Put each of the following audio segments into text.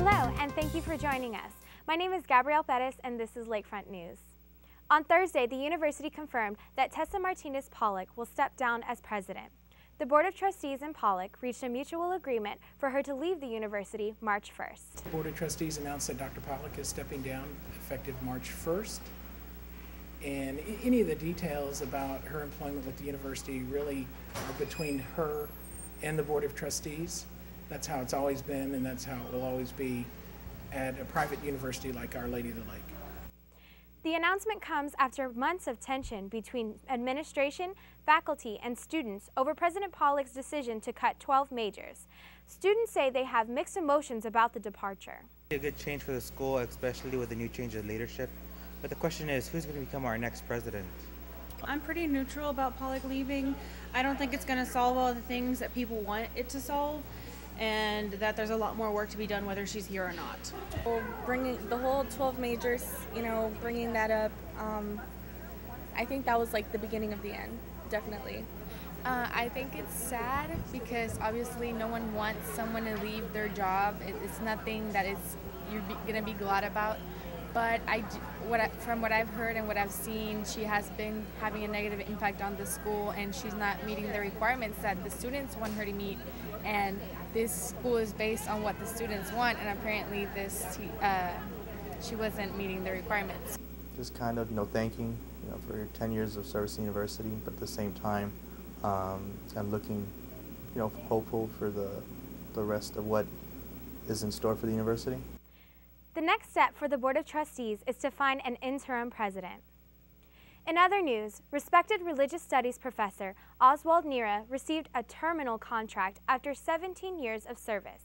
Hello, and thank you for joining us. My name is Gabrielle Perez, and this is Lakefront News. On Thursday, the university confirmed that Tessa Martinez Pollack will step down as president. The Board of Trustees and Pollack reached a mutual agreement for her to leave the university March 1st. The Board of Trustees announced that Dr. Pollack is stepping down effective March 1st. And any of the details about her employment with the university really are between her and the Board of Trustees. That's how it's always been, and that's how it will always be at a private university like Our Lady of the Lake. The announcement comes after months of tension between administration, faculty, and students over President Pollack's decision to cut 12 majors. Students say they have mixed emotions about the departure. A good change for the school, especially with the new change of leadership. But the question is, who's going to become our next president? I'm pretty neutral about Pollack leaving. I don't think it's going to solve all the things that people want it to solve, and that there's a lot more work to be done whether she's here or not. Well, bringing the whole 12 majors, bringing that up, I think that was like the beginning of the end, definitely. I think it's sad because obviously no one wants someone to leave their job. It's nothing that you're going to be glad about. But from what I've heard and what I've seen, she has been having a negative impact on the school, and she's not meeting the requirements that the students want her to meet. And this school is based on what the students want, and apparently she wasn't meeting the requirements. Just kind of, thanking, for your 10 years of service to the university, but at the same time, I'm looking, hopeful for the rest of what is in store for the university. The next step for the Board of Trustees is to find an interim president. In other news, respected religious studies professor Oswald Nira received a terminal contract after 17 years of service.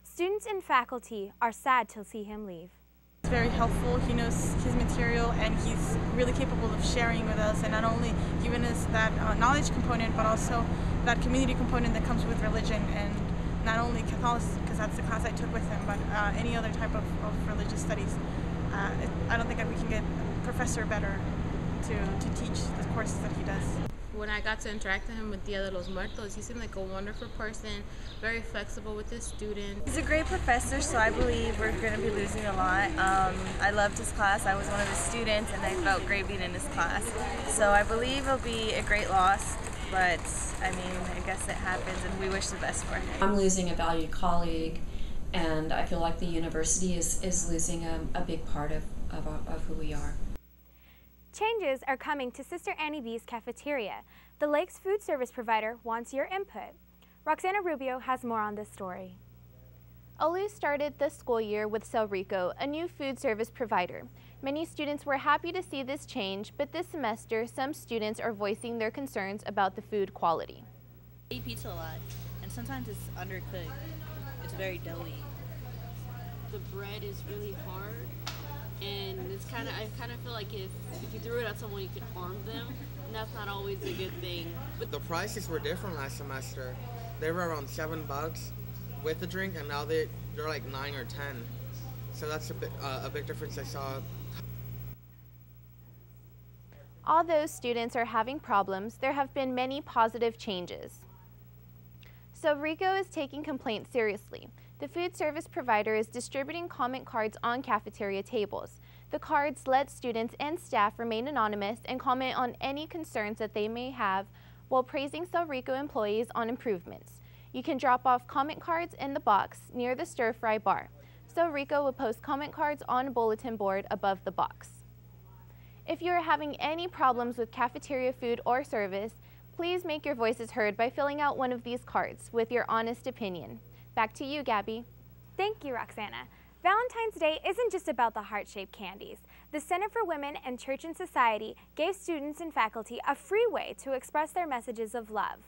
Students and faculty are sad to see him leave. He's very helpful, he knows his material, and he's really capable of sharing with us, and not only giving us that knowledge component, but also that community component that comes with religion, and not only Catholicism, because that's the class I took with him, but any other type of religious studies. I don't think that we can get a professor better to teach the courses that he does. When I got to interact with him with Dia de los Muertos, he seemed like a wonderful person, very flexible with his students. He's a great professor, so I believe we're going to be losing a lot. I loved his class. I was one of his students, and I felt great being in his class. So I believe it'll be a great loss, but I guess it happens, and we wish the best for him. I'm losing a valued colleague, and I feel like the university is losing a big part of who we are. Changes are coming to Sister Annie B's cafeteria. The Lake's food service provider wants your input. Roxana Rubio has more on this story. OLLU started this school year with Rico, a new food service provider. Many students were happy to see this change, but this semester, some students are voicing their concerns about the food quality. I eat pizza a lot, and sometimes it's undercooked. It's very doughy. The bread is really hard, and I kind of feel like if you threw it at someone, you could harm them, and that's not always a good thing. But the prices were different last semester. They were around $7 with the drink, and now they're like 9 or 10. So that's a big difference I saw. Although students are having problems, there have been many positive changes. Rico is taking complaints seriously. The food service provider is distributing comment cards on cafeteria tables. The cards let students and staff remain anonymous and comment on any concerns that they may have while praising Rico employees on improvements. You can drop off comment cards in the box near the stir-fry bar. Rico will post comment cards on a bulletin board above the box. If you are having any problems with cafeteria food or service, please make your voices heard by filling out one of these cards with your honest opinion. Back to you, Gabby. Thank you, Roxana. Valentine's Day isn't just about the heart-shaped candies. The Center for Women and Church and Society gave students and faculty a free way to express their messages of love.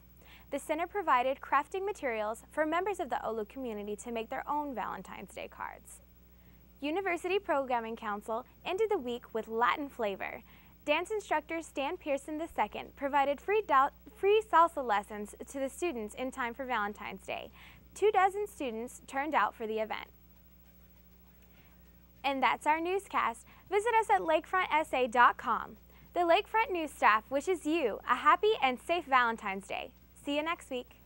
The center provided crafting materials for members of the OLLU community to make their own Valentine's Day cards. University Programming Council ended the week with Latin flavor. Dance instructor Stan Pearson II provided free salsa lessons to the students in time for Valentine's Day. 24 students turned out for the event. And that's our newscast. Visit us at lakefrontsa.com. The Lakefront News staff wishes you a happy and safe Valentine's Day. See you next week.